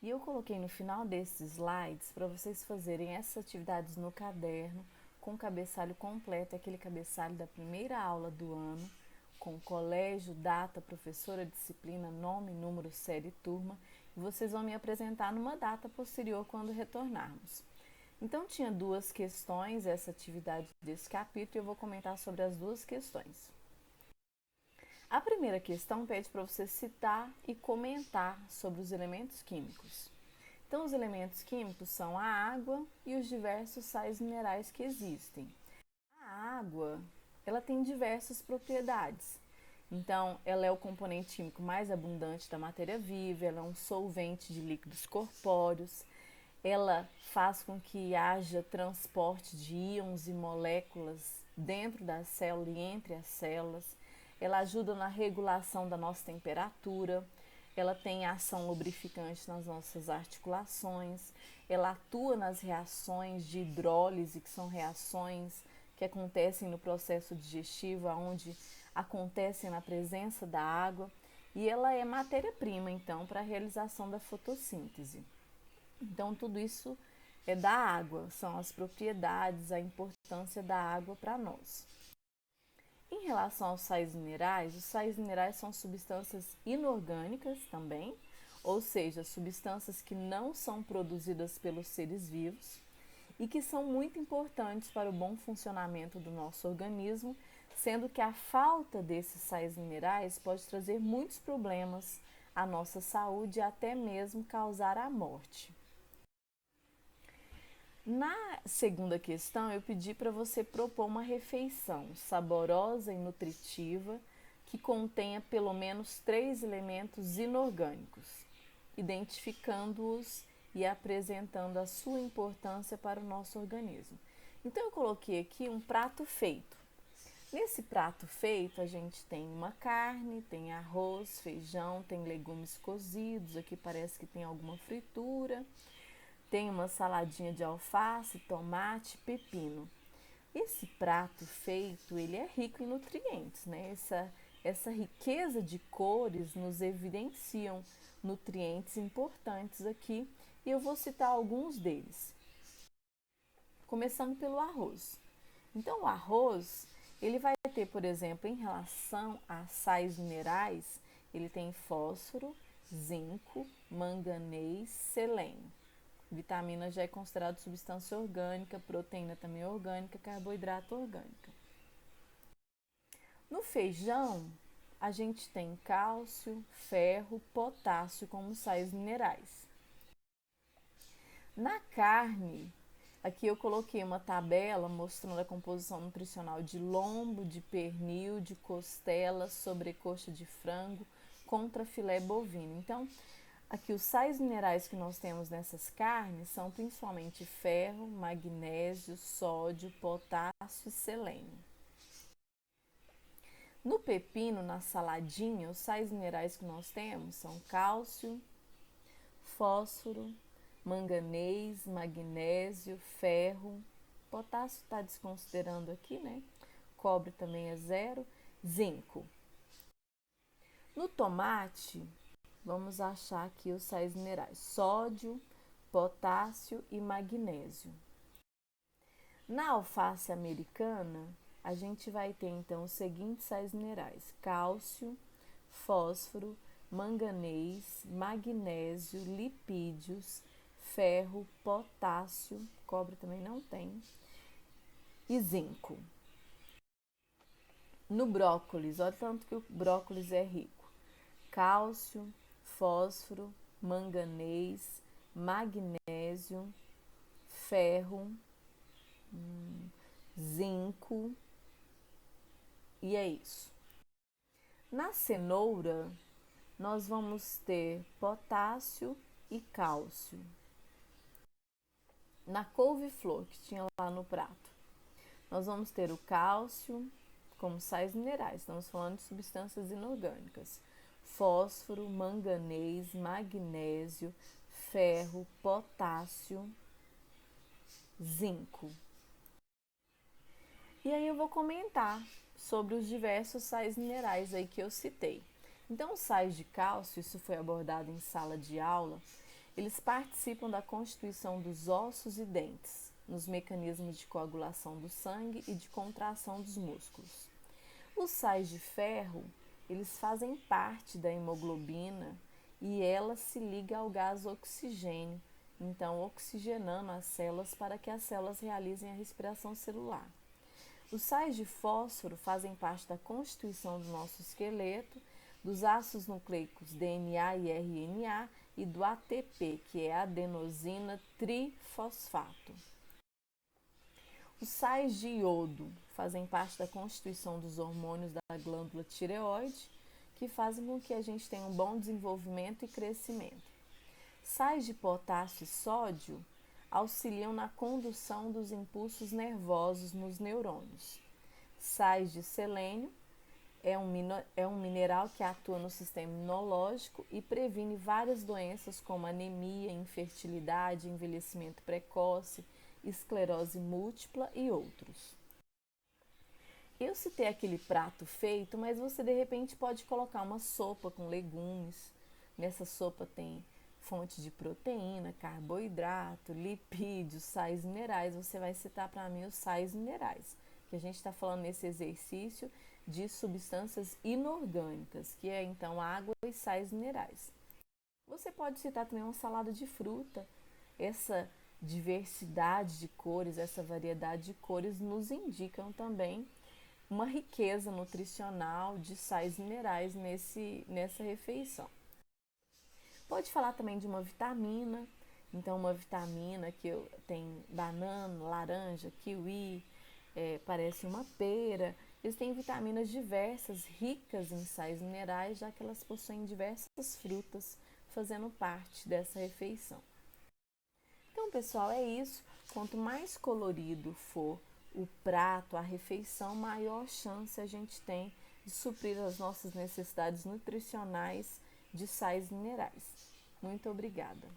E eu coloquei no final desses slides para vocês fazerem essas atividades no caderno, com o cabeçalho completo, aquele cabeçalho da primeira aula do ano, com colégio, data, professora, disciplina, nome, número, série e turma. E vocês vão me apresentar numa data posterior quando retornarmos. Então, tinha duas questões, essa atividade desse capítulo, e eu vou comentar sobre as duas questões. A primeira questão pede para você citar e comentar sobre os elementos químicos. Então, os elementos químicos são a água e os diversos sais minerais que existem. A água, ela tem diversas propriedades. Então, ela é o componente químico mais abundante da matéria viva, ela é um solvente de líquidos corpóreos, ela faz com que haja transporte de íons e moléculas dentro da célula e entre as células, ela ajuda na regulação da nossa temperatura, ela tem ação lubrificante nas nossas articulações, ela atua nas reações de hidrólise, que são reações que acontecem no processo digestivo, onde acontecem na presença da água, e ela é matéria-prima, então, para a realização da fotossíntese. Então, tudo isso é da água, são as propriedades, a importância da água para nós. Em relação aos sais minerais, os sais minerais são substâncias inorgânicas também, ou seja, substâncias que não são produzidas pelos seres vivos e que são muito importantes para o bom funcionamento do nosso organismo, sendo que a falta desses sais minerais pode trazer muitos problemas à nossa saúde e até mesmo causar a morte. Na segunda questão, eu pedi para você propor uma refeição saborosa e nutritiva que contenha pelo menos 3 elementos inorgânicos, identificando-os e apresentando a sua importância para o nosso organismo. Então, eu coloquei aqui um prato feito. Nesse prato feito, a gente tem uma carne, tem arroz, feijão, tem legumes cozidos, aqui parece que tem alguma fritura. Tem uma saladinha de alface, tomate, pepino. Esse prato feito, ele é rico em nutrientes, né? Essa riqueza de cores nos evidenciam nutrientes importantes aqui e eu vou citar alguns deles. Começando pelo arroz. Então, o arroz, ele vai ter, por exemplo, em relação a sais minerais, ele tem fósforo, zinco, manganês, selênio. Vitamina já é considerado substância orgânica, proteína também é orgânica, carboidrato orgânica. No feijão, a gente tem cálcio, ferro, potássio como sais minerais. Na carne, aqui eu coloquei uma tabela mostrando a composição nutricional de lombo, de pernil, de costela, sobrecoxa de frango, contra filé bovino. Então, aqui os sais minerais que nós temos nessas carnes são principalmente ferro, magnésio, sódio, potássio e selênio. No pepino, na saladinha, os sais minerais que nós temos são cálcio, fósforo, manganês, magnésio, ferro, potássio está desconsiderando aqui, né? Cobre também é 0, zinco. No tomate, vamos achar aqui os sais minerais: sódio, potássio e magnésio. Na alface americana, a gente vai ter então os seguintes sais minerais: cálcio, fósforo, manganês, magnésio, lipídios, ferro, potássio, cobre também não tem, e zinco. No brócolis, olha tanto que o brócolis é rico: cálcio, fósforo, manganês, magnésio, ferro, zinco, e é isso. Na cenoura, nós vamos ter potássio e cálcio. Na couve-flor, que tinha lá no prato, nós vamos ter o cálcio como sais minerais, estamos falando de substâncias inorgânicas: fósforo, manganês, magnésio, ferro, potássio, zinco. E aí eu vou comentar sobre os diversos sais minerais aí que eu citei. Então, os sais de cálcio, isso foi abordado em sala de aula, Eles participam da constituição dos ossos e dentes, nos mecanismos de coagulação do sangue e de contração dos músculos. Os sais de ferro, eles fazem parte da hemoglobina e ela se liga ao gás oxigênio, então oxigenando as células para que as células realizem a respiração celular. Os sais de fósforo fazem parte da constituição do nosso esqueleto, dos ácidos nucleicos DNA e RNA e do ATP, que é adenosina trifosfato. Os sais de iodo fazem parte da constituição dos hormônios da glândula tireoide, que fazem com que a gente tenha um bom desenvolvimento e crescimento. Sais de potássio e sódio auxiliam na condução dos impulsos nervosos nos neurônios. Sais de selênio é um mineral que atua no sistema imunológico e previne várias doenças como anemia, infertilidade, envelhecimento precoce, esclerose múltipla e outros. Eu citei aquele prato feito, mas você de repente pode colocar uma sopa com legumes. Nessa sopa tem fonte de proteína, carboidrato, lipídios, sais minerais. Você vai citar para mim os sais minerais, que a gente está falando nesse exercício de substâncias inorgânicas, que é então água e sais minerais. Você pode citar também uma salada de fruta. Essa diversidade de cores, essa variedade de cores nos indicam também uma riqueza nutricional de sais minerais nessa refeição. Pode falar também de uma vitamina, então uma vitamina que tem banana, laranja, kiwi, parece uma pera. Eles têm vitaminas diversas, ricas em sais minerais, já que elas possuem diversas frutas fazendo parte dessa refeição. Então, pessoal, é isso. Quanto mais colorido for o prato, a refeição, maior chance a gente tem de suprir as nossas necessidades nutricionais de sais minerais. Muito obrigada.